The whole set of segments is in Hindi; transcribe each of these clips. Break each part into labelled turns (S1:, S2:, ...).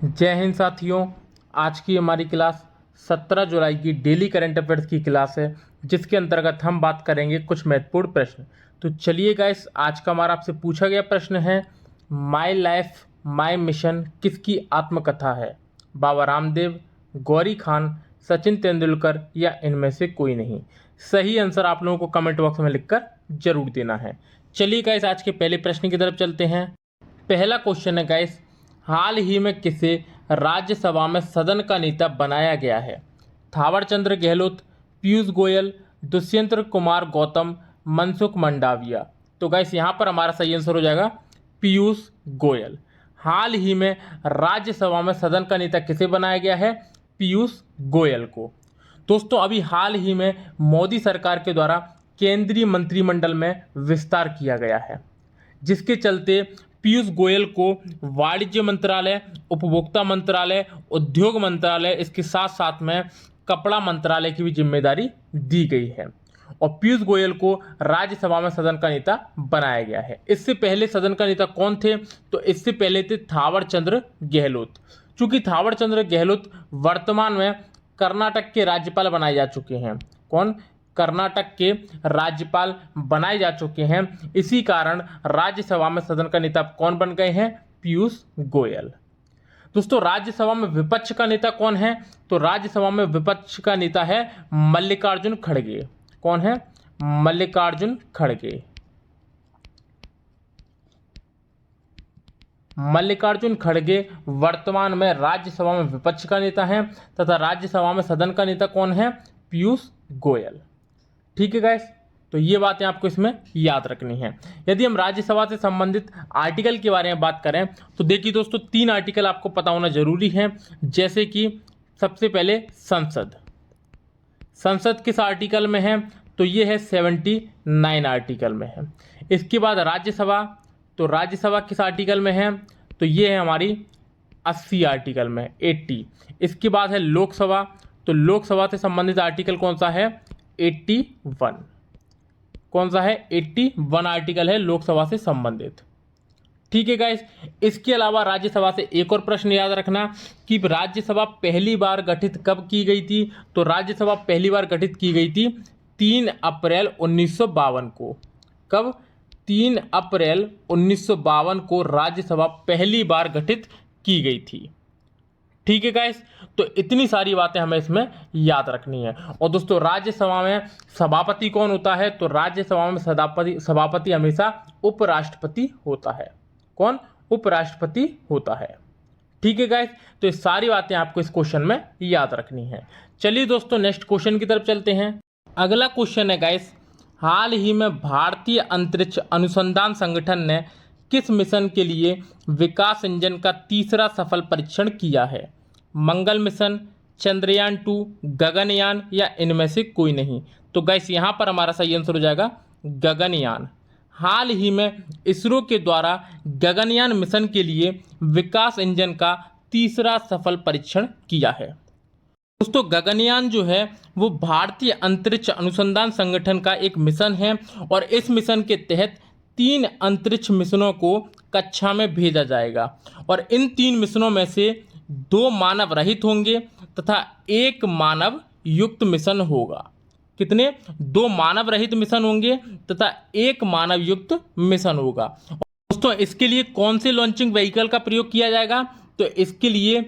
S1: जय हिंद साथियों। आज की हमारी क्लास 17 जुलाई की डेली करंट अफेयर्स की क्लास है, जिसके अंतर्गत हम बात करेंगे कुछ महत्वपूर्ण प्रश्न। तो चलिए गाइस, आज का हमारा आपसे पूछा गया प्रश्न है, माई लाइफ माई मिशन किसकी आत्मकथा है? बाबा रामदेव, गौरी खान, सचिन तेंदुलकर या इनमें से कोई नहीं। सही आंसर आप लोगों को कमेंट बॉक्स में लिखकर जरूर देना है। चलिए गाइस, आज के पहले प्रश्न की तरफ चलते हैं। पहला क्वेश्चन है गाइस, हाल ही में किसे राज्यसभा में सदन का नेता बनाया गया है? थावरचंद्र गहलोत, पीयूष गोयल, दुष्यंत कुमार गौतम, मनसुख मंडाविया। तो गाइस यहाँ पर हमारा सही आंसर हो जाएगा पीयूष गोयल। हाल ही में राज्यसभा में सदन का नेता किसे बनाया गया है? पीयूष गोयल को। दोस्तों, अभी हाल ही में मोदी सरकार के द्वारा केंद्रीय मंत्रिमंडल में विस्तार किया गया है, जिसके चलते पीयूष गोयल को वाणिज्य मंत्रालय, उपभोक्ता मंत्रालय, उद्योग मंत्रालय, इसके साथ साथ में कपड़ा मंत्रालय की भी जिम्मेदारी दी गई है और पीयूष गोयल को राज्यसभा में सदन का नेता बनाया गया है। इससे पहले सदन का नेता कौन थे? तो इससे पहले थे थावरचंद्र गहलोत। चूंकि थावरचंद्र गहलोत वर्तमान में कर्नाटक के राज्यपाल बनाए जा चुके हैं। कौन? कर्नाटक के राज्यपाल बनाए जा चुके हैं। इसी कारण राज्यसभा में सदन का नेता कौन बन गए हैं? पीयूष गोयल। दोस्तों, राज्यसभा में विपक्ष का नेता कौन है? तो राज्यसभा में विपक्ष का नेता है मल्लिकार्जुन खड़गे। कौन है? मल्लिकार्जुन खड़गे। मल्लिकार्जुन खड़गे वर्तमान में राज्यसभा में विपक्ष का नेता है तथा राज्यसभा में सदन का नेता कौन है? पीयूष गोयल। ठीक है गाइस, तो ये बातें आपको इसमें याद रखनी है। यदि हम राज्यसभा से संबंधित आर्टिकल के बारे में बात करें तो देखिए दोस्तों, 3 आर्टिकल आपको पता होना जरूरी है। जैसे कि सबसे पहले संसद। संसद किस आर्टिकल में है? तो ये है 79 आर्टिकल में है। इसके बाद राज्यसभा, तो राज्यसभा किस आर्टिकल में है? तो ये है हमारी 80 आर्टिकल में, 80। इसके बाद है लोकसभा, तो लोकसभा से संबंधित आर्टिकल कौन सा है? 81। कौन सा है? 81 आर्टिकल है लोकसभा से संबंधित। ठीक है गाइस, इसके अलावा राज्यसभा से एक और प्रश्न याद रखना कि राज्यसभा पहली बार गठित कब की गई थी? तो राज्यसभा पहली बार गठित की गई थी 3 अप्रैल 1952 को। कब? 3 अप्रैल 1952 को राज्यसभा पहली बार गठित की गई थी। ठीक है गाइस, तो इतनी सारी बातें हमें इसमें याद रखनी है। और दोस्तों, राज्यसभा में सभापति कौन होता है? तो राज्यसभा में सभापति हमेशा उपराष्ट्रपति होता है। कौन? उपराष्ट्रपति होता है। ठीक है गाइस, तो ये सारी बातें आपको इस क्वेश्चन में याद रखनी है। चलिए दोस्तों, नेक्स्ट क्वेश्चन की तरफ चलते हैं। अगला क्वेश्चन है गाइस, हाल ही में भारतीय अंतरिक्ष अनुसंधान संगठन ने किस मिशन के लिए विकास इंजन का तीसरा सफल परीक्षण किया है? मंगल मिशन, चंद्रयान 2, गगनयान या इनमें से कोई नहीं। तो गाइस यहाँ पर हमारा सही आंसर हो जाएगा गगनयान। हाल ही में इसरो के द्वारा गगनयान मिशन के लिए विकास इंजन का तीसरा सफल परीक्षण किया है। दोस्तों, गगनयान जो है वो भारतीय अंतरिक्ष अनुसंधान संगठन का एक मिशन है और इस मिशन के तहत 3 अंतरिक्ष मिशनों को कक्षा में भेजा जाएगा और इन 3 मिशनों में से 2 मानव रहित होंगे तथा 1 मानव युक्त मिशन होगा। कितने? 2 मानव रहित मिशन होंगे तथा 1 मानव युक्त मिशन होगा। दोस्तों, इसके लिए कौन से लॉन्चिंग व्हीकल का प्रयोग किया जाएगा? तो इसके लिए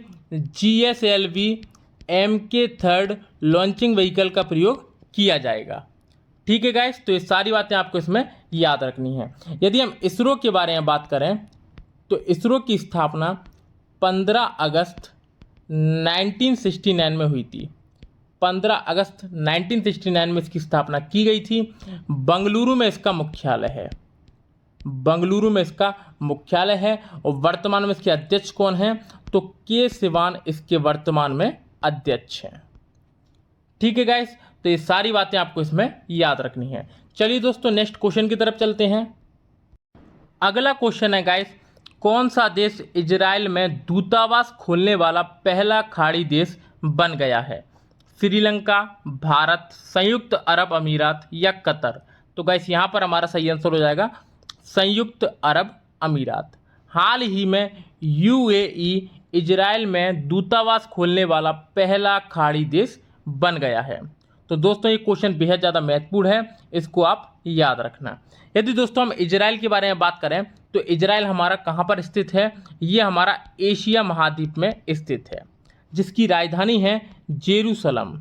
S1: GSLV MK3 लॉन्चिंग व्हीकल का प्रयोग किया जाएगा। ठीक है गाइस, तो ये सारी बातें आपको इसमें याद रखनी है। यदि हम इसरो के बारे में बात करें तो इसरो की स्थापना 15 अगस्त 1969 में हुई थी। 15 अगस्त 1969 में इसकी स्थापना की गई थी। बंगलुरु में इसका मुख्यालय है। बंगलुरु में इसका मुख्यालय है और वर्तमान में इसके अध्यक्ष कौन हैं? तो के सिवान इसके वर्तमान में अध्यक्ष हैं। ठीक है गाइस, तो ये सारी बातें आपको इसमें याद रखनी है। चलिए दोस्तों, नेक्स्ट क्वेश्चन की तरफ चलते हैं। अगला क्वेश्चन है गाइस, कौन सा देश इजराइल में दूतावास खोलने वाला पहला खाड़ी देश बन गया है? श्रीलंका, भारत, संयुक्त अरब अमीरात या कतर? तो गाइस यहाँ पर हमारा सही आंसर हो जाएगा संयुक्त अरब अमीरात। हाल ही में यूएई इजराइल में दूतावास खोलने वाला पहला खाड़ी देश बन गया है? तो दोस्तों ये क्वेश्चन बेहद ज़्यादा महत्वपूर्ण है, इसको आप याद रखना। यदि दोस्तों हम इजराइल के बारे में बात करें तो इजराइल हमारा कहाँ पर स्थित है? ये हमारा एशिया महाद्वीप में स्थित है, जिसकी राजधानी है जेरूसलम।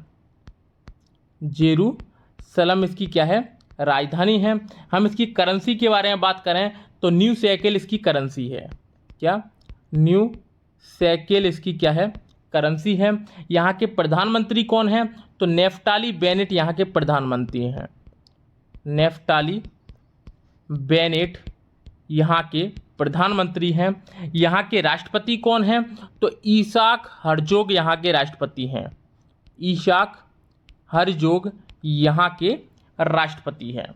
S1: जेरूसलम इसकी क्या है? राजधानी है। हम इसकी करेंसी के बारे में बात करें तो न्यू शेकेल इसकी करेंसी है। क्या? न्यू शेकेल इसकी क्या है? करेंसी है। यहाँ के प्रधानमंत्री कौन है? तो नेफ्टाली बेनेट यहाँ के प्रधानमंत्री हैं। नेफ्टाली बेनेट यहाँ के प्रधानमंत्री हैं। यहाँ के राष्ट्रपति कौन हैं? तो ईसाक हर्जोग यहाँ के राष्ट्रपति हैं। ईसाक हर्जोग यहाँ के राष्ट्रपति हैं।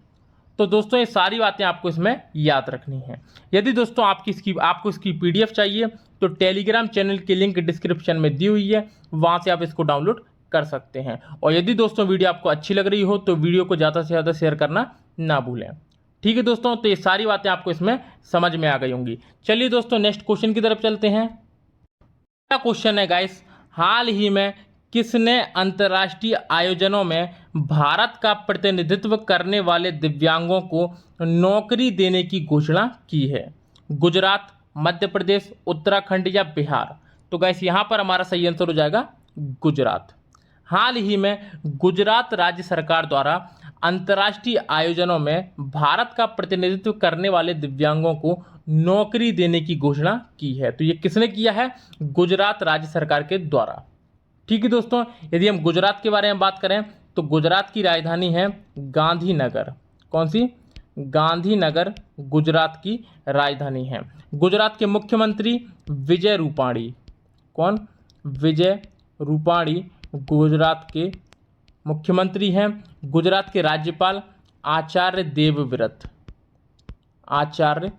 S1: तो दोस्तों ये सारी बातें आपको इसमें याद रखनी है। यदि दोस्तों आपको इसकी पीडीएफ चाहिए तो टेलीग्राम चैनल की लिंक डिस्क्रिप्शन में दी हुई है, वहाँ से आप इसको डाउनलोड कर सकते हैं। और यदि दोस्तों वीडियो आपको अच्छी लग रही हो तो वीडियो को ज़्यादा से ज़्यादा शेयर करना ना भूलें। ठीक है दोस्तों, तो ये सारी बातें आपको इसमें समझ में आ गई होंगी। चलिए दोस्तों नेक्स्ट क्वेश्चन की तरफ चलते हैं। अगला क्वेश्चन है गाइस, हाल ही में किसने अंतर्राष्ट्रीय आयोजनों में भारत का प्रतिनिधित्व करने वाले दिव्यांगों को नौकरी देने की घोषणा की है? गुजरात, मध्य प्रदेश, उत्तराखंड या बिहार? तो गाइस यहाँ पर हमारा सही आंसर हो जाएगा गुजरात। हाल ही में गुजरात राज्य सरकार द्वारा अंतर्राष्ट्रीय आयोजनों में भारत का प्रतिनिधित्व करने वाले दिव्यांगों को नौकरी देने की घोषणा की है। तो ये किसने किया है? गुजरात राज्य सरकार के द्वारा। ठीक है दोस्तों, यदि हम गुजरात के बारे में बात करें तो गुजरात की राजधानी है गांधीनगर। कौन सी? गांधीनगर गुजरात की राजधानी है। गुजरात के मुख्यमंत्री विजय रूपाणी। कौन? विजय रूपाणी गुजरात के मुख्यमंत्री हैं। गुजरात के राज्यपाल आचार्य देवव्रत। आचार्य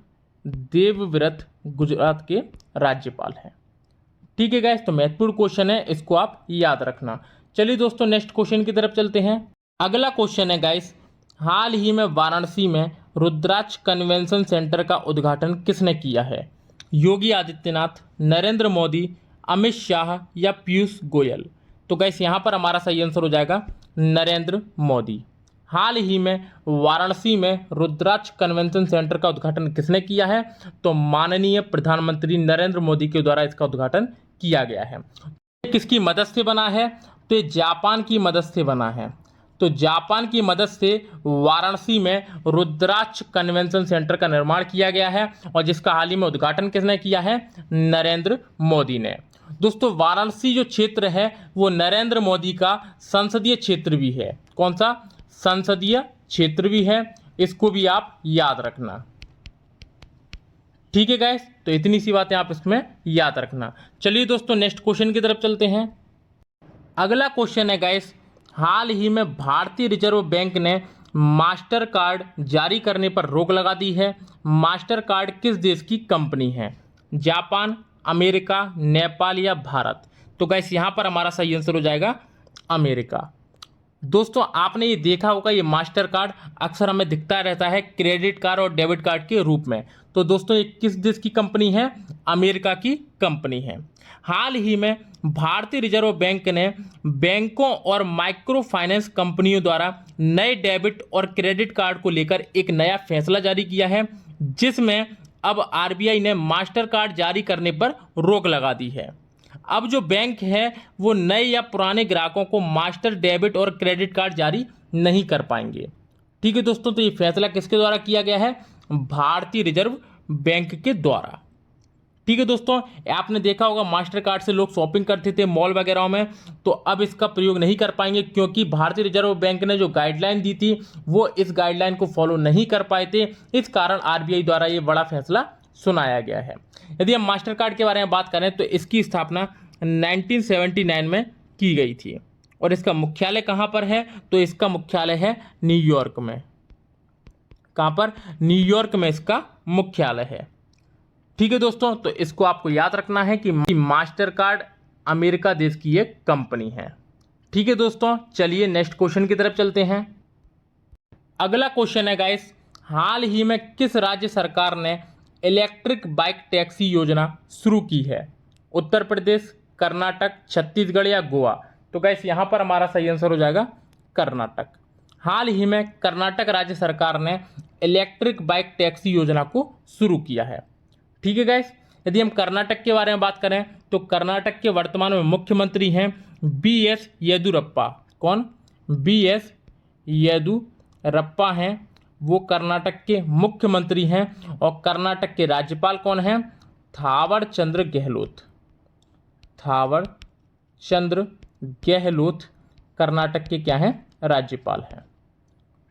S1: देवव्रत गुजरात के राज्यपाल हैं। ठीक है गाइस, तो महत्वपूर्ण क्वेश्चन है, इसको आप याद रखना। चलिए दोस्तों नेक्स्ट क्वेश्चन की तरफ चलते हैं। अगला क्वेश्चन है गाइस, हाल ही में वाराणसी में रुद्राक्ष कन्वेंशन सेंटर का उद्घाटन किसने किया है? योगी आदित्यनाथ, नरेंद्र मोदी, अमित शाह या पीयूष गोयल? तो गाइस यहाँ पर हमारा सही आंसर हो जाएगा नरेंद्र मोदी। हाल ही में वाराणसी में रुद्राक्ष कन्वेंशन सेंटर का उद्घाटन किसने किया है? तो माननीय प्रधानमंत्री नरेंद्र मोदी के द्वारा इसका उद्घाटन किया गया है। किसकी मदद से बना है? तो ये जापान की मदद से बना है। तो जापान की मदद से वाराणसी में रुद्राक्ष कन्वेंशन सेंटर का निर्माण किया गया है और जिसका हाल ही में उद्घाटन किसने किया है? नरेंद्र मोदी ने। दोस्तों वाराणसी जो क्षेत्र है वो नरेंद्र मोदी का संसदीय क्षेत्र भी है। कौन सा? संसदीय क्षेत्र भी है, इसको भी आप याद रखना। ठीक है गाइस, तो इतनी सी बातें आप इसमें याद रखना। चलिए दोस्तों नेक्स्ट क्वेश्चन की तरफ चलते हैं। अगला क्वेश्चन है गाइस, हाल ही में भारतीय रिजर्व बैंक ने मास्टर कार्ड जारी करने पर रोक लगा दी है। मास्टर कार्ड किस देश की कंपनी है? जापान, अमेरिका, नेपाल या भारत? तो गाइस यहाँ पर हमारा सही आंसर हो जाएगा अमेरिका। दोस्तों आपने ये देखा होगा, ये मास्टर कार्ड अक्सर हमें दिखता रहता है क्रेडिट कार्ड और डेबिट कार्ड के रूप में। तो दोस्तों ये किस देश की कंपनी है? अमेरिका की कंपनी है। हाल ही में भारतीय रिजर्व बैंक ने बैंकों और माइक्रो फाइनेंस कंपनियों द्वारा नए डेबिट और क्रेडिट कार्ड को लेकर एक नया फैसला जारी किया है, जिसमें अब आरबीआई ने मास्टर कार्ड जारी करने पर रोक लगा दी है। अब जो बैंक है वो नए या पुराने ग्राहकों को मास्टर डेबिट और क्रेडिट कार्ड जारी नहीं कर पाएंगे। ठीक है दोस्तों, तो ये फैसला किसके द्वारा किया गया है? भारतीय रिजर्व बैंक के द्वारा। ठीक है दोस्तों, आपने देखा होगा मास्टर कार्ड से लोग शॉपिंग करते थे मॉल वगैरह में, तो अब इसका प्रयोग नहीं कर पाएंगे क्योंकि भारतीय रिजर्व बैंक ने जो गाइडलाइन दी थी वो इस गाइडलाइन को फॉलो नहीं कर पाए थे। इस कारण आरबीआई द्वारा ये बड़ा फैसला सुनाया गया है। यदि हम मास्टर कार्ड के बारे में बात करें तो इसकी स्थापना 1979 में की गई थी और इसका मुख्यालय कहाँ पर है? तो इसका मुख्यालय है न्यूयॉर्क में। कहाँ पर? न्यूयॉर्क में इसका मुख्यालय है। ठीक है दोस्तों, तो इसको आपको याद रखना है कि मास्टर कार्ड अमेरिका देश की एक कंपनी है। ठीक है दोस्तों, चलिए नेक्स्ट क्वेश्चन की तरफ चलते हैं। अगला क्वेश्चन है गाइस, हाल ही में किस राज्य सरकार ने इलेक्ट्रिक बाइक टैक्सी योजना शुरू की है? उत्तर प्रदेश, कर्नाटक, छत्तीसगढ़ या गोवा। तो गाइस यहाँ पर हमारा सही आंसर हो जाएगा कर्नाटक। हाल ही में कर्नाटक राज्य सरकार ने इलेक्ट्रिक बाइक टैक्सी योजना को शुरू किया है। ठीक है गाइस, यदि हम कर्नाटक के बारे में बात करें तो कर्नाटक के वर्तमान में मुख्यमंत्री हैं BS येदुरप्पा। कौन? BS येदुरप्पा हैं, वो कर्नाटक के मुख्यमंत्री हैं। और कर्नाटक के राज्यपाल कौन हैं? थावर चंद्र गहलोत। थावर चंद्र गहलोत कर्नाटक के क्या हैं? राज्यपाल हैं।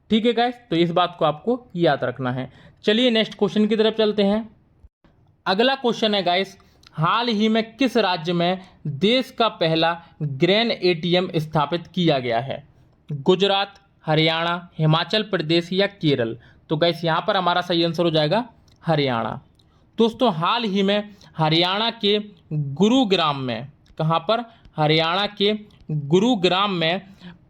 S1: ठीक है गाइस, तो इस बात को आपको याद रखना है। चलिए नेक्स्ट क्वेश्चन की तरफ चलते हैं। अगला क्वेश्चन है गाइस, हाल ही में किस राज्य में देश का पहला ग्रेन ATM स्थापित किया गया है? गुजरात, हरियाणा, हिमाचल प्रदेश या केरल। तो गाइस यहाँ पर हमारा सही आंसर हो जाएगा हरियाणा। दोस्तों हाल ही में हरियाणा के गुरुग्राम में, कहाँ पर? हरियाणा के गुरुग्राम में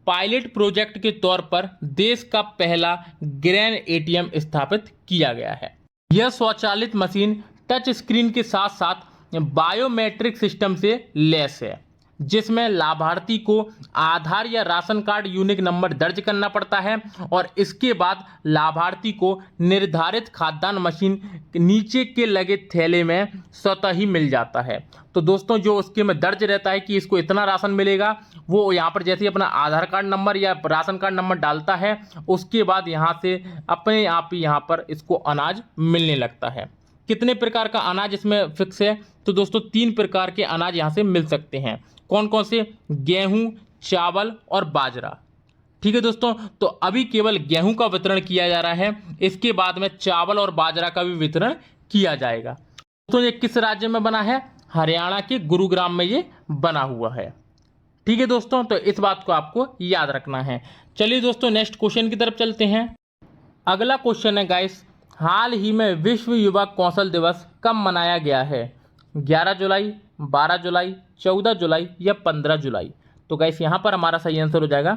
S1: पायलट प्रोजेक्ट के तौर पर देश का पहला ग्रेन ATM स्थापित किया गया है। यह स्वचालित मशीन टच स्क्रीन के साथ साथ बायोमेट्रिक सिस्टम से लैस है, जिसमें लाभार्थी को आधार या राशन कार्ड यूनिक नंबर दर्ज करना पड़ता है और इसके बाद लाभार्थी को निर्धारित खाद्यान्न मशीन नीचे के लगे थैले में स्वतः ही मिल जाता है। तो दोस्तों जो उसके में दर्ज रहता है कि इसको इतना राशन मिलेगा, वो यहाँ पर जैसे ही अपना आधार कार्ड नंबर या राशन कार्ड नंबर डालता है, उसके बाद यहाँ से अपने आप ही यहाँ पर इसको अनाज मिलने लगता है। कितने प्रकार का अनाज इसमें फिक्स है? तो दोस्तों 3 प्रकार के अनाज यहाँ से मिल सकते हैं। कौन कौन से? गेहूं, चावल और बाजरा। ठीक है दोस्तों, तो अभी केवल गेहूं का वितरण किया जा रहा है, इसके बाद में चावल और बाजरा का भी वितरण किया जाएगा। दोस्तों ये किस राज्य में बना है? हरियाणा के गुरुग्राम में ये बना हुआ है। ठीक है दोस्तों, तो इस बात को आपको याद रखना है। चलिए दोस्तों नेक्स्ट क्वेश्चन की तरफ चलते हैं। अगला क्वेश्चन है गाइस, हाल ही में विश्व युवा कौशल दिवस कब मनाया गया है? 11 जुलाई, 12 जुलाई, 14 जुलाई या 15 जुलाई। तो गाइस यहाँ पर हमारा सही आंसर हो जाएगा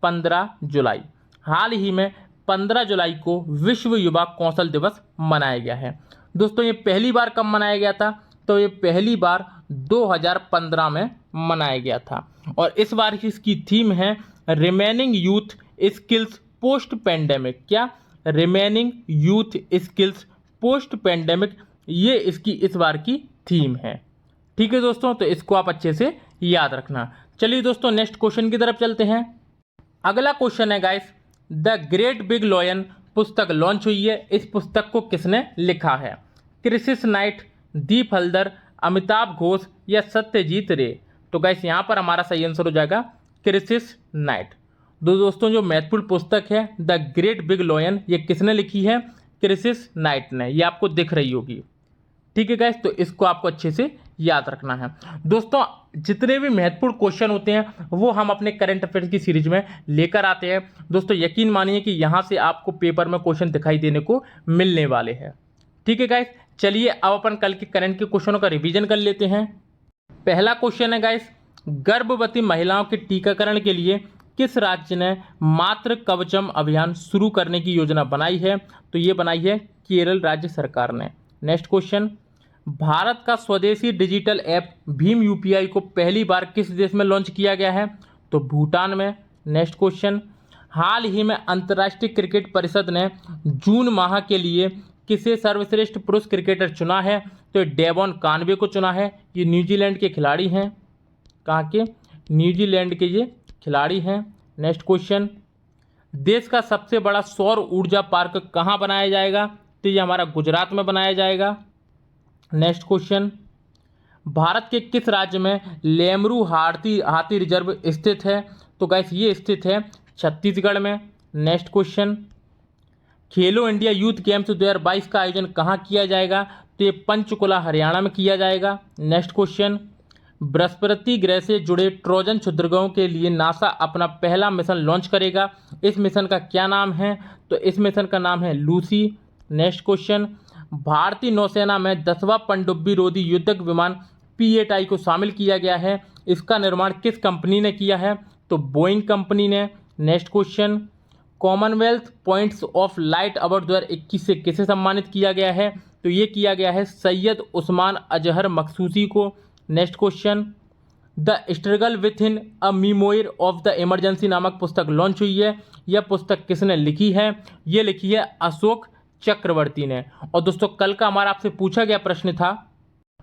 S1: 15 जुलाई। हाल ही में 15 जुलाई को विश्व युवा कौशल दिवस मनाया गया है। दोस्तों ये पहली बार कब मनाया गया था? तो ये पहली बार 2015 में मनाया गया था और इस बार इसकी थीम है reimagining youth skills post pandemic. क्या? Reimagining youth skills post pandemic, ये इसकी इस बार की थीम है। ठीक है दोस्तों, तो इसको आप अच्छे से याद रखना। चलिए दोस्तों नेक्स्ट क्वेश्चन की तरफ चलते हैं। अगला क्वेश्चन है guys, the great big lion पुस्तक लॉन्च हुई है। इस पुस्तक को किसने लिखा है? क्रिसिस नाइट, दीप हल्दर, अमिताभ घोष या सत्यजीत रे। तो गाइस यहाँ पर हमारा सही आंसर हो जाएगा क्रिसिस नाइट। दोस्तों जो महत्वपूर्ण पुस्तक है द ग्रेट बिग लॉयन, ये किसने लिखी है? क्रिसिस नाइट ने। ये आपको दिख रही होगी। ठीक है गाइस, तो इसको आपको अच्छे से याद रखना है। दोस्तों जितने भी महत्वपूर्ण क्वेश्चन होते हैं वो हम अपने करंट अफेयर्स की सीरीज में लेकर आते हैं। दोस्तों यकीन मानिए कि यहाँ से आपको पेपर में क्वेश्चन दिखाई देने को मिलने वाले हैं। ठीक है गाइस, चलिए अब अपन कल के करंट के क्वेश्चनों का रिवीजन कर लेते हैं। पहला क्वेश्चन है गाइस, गर्भवती महिलाओं के टीकाकरण के लिए किस राज्य ने मातृ कवचम अभियान शुरू करने की योजना बनाई है? तो ये बनाई है केरल राज्य सरकार ने। नेक्स्ट क्वेश्चन, भारत का स्वदेशी डिजिटल ऐप भीम UPI को पहली बार किस देश में लॉन्च किया गया है? तो भूटान में। नेक्स्ट क्वेश्चन, हाल ही में अंतर्राष्ट्रीय क्रिकेट परिषद ने जून माह के लिए किसे सर्वश्रेष्ठ पुरुष क्रिकेटर चुना है? तो डेवॉन कानवे को चुना है। ये न्यूजीलैंड के खिलाड़ी हैं। कहाँ के? न्यूजीलैंड के ये खिलाड़ी हैं। नेक्स्ट क्वेश्चन, देश का सबसे बड़ा सौर ऊर्जा पार्क कहाँ बनाया जाएगा? तो ये हमारा गुजरात में बनाया जाएगा। नेक्स्ट क्वेश्चन, भारत के किस राज्य में लेमरू हाथी रिजर्व स्थित है? तो गाइस ये स्थित है छत्तीसगढ़ में। नेक्स्ट क्वेश्चन, खेलो इंडिया यूथ गेम्स 2022 का आयोजन कहाँ किया जाएगा? तो ये पंचकुला हरियाणा में किया जाएगा। नेक्स्ट क्वेश्चन, बृहस्पति ग्रह से जुड़े ट्रोजन क्षुद्रग्रहों के लिए नासा अपना पहला मिशन लॉन्च करेगा। इस मिशन का क्या नाम है? तो इस मिशन का नाम है लूसी। नेक्स्ट क्वेश्चन, भारतीय नौसेना में 10वां पनडुब्बी रोधी युद्धक विमान P-8I को शामिल किया गया है। इसका निर्माण किस कंपनी ने किया है? तो बोइंग कंपनी ने। Next question, Commonwealth points of light award 2021 से किसे सम्मानित किया गया है? तो ये किया गया है सैयद उस्मान अजहर मखसूसी को। Next question, the struggle within a memoir of the emergency नामक पुस्तक लॉन्च हुई है। यह पुस्तक किसने लिखी है? ये लिखी है अशोक चक्रवर्ती ने। और दोस्तों कल का हमारा आपसे पूछा गया प्रश्न था,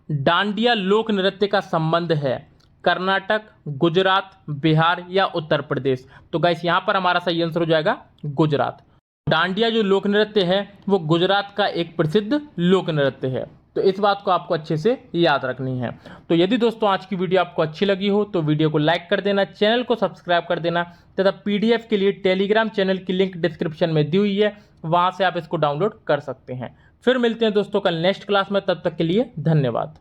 S1: डांडिया लोक नृत्य का संबंध है कर्नाटक, गुजरात, बिहार या उत्तर प्रदेश। तो गाइस यहाँ पर हमारा सही आंसर हो जाएगा गुजरात। डांडिया जो लोक नृत्य है वो गुजरात का एक प्रसिद्ध लोक नृत्य है। तो इस बात को आपको अच्छे से याद रखनी है। तो यदि दोस्तों आज की वीडियो आपको अच्छी लगी हो तो वीडियो को लाइक कर देना, चैनल को सब्सक्राइब कर देना तथा पीडीएफ के लिए टेलीग्राम चैनल की लिंक डिस्क्रिप्शन में दी हुई है, वहां से आप इसको डाउनलोड कर सकते हैं। फिर मिलते हैं दोस्तों कल नेक्स्ट क्लास में, तब तक के लिए धन्यवाद।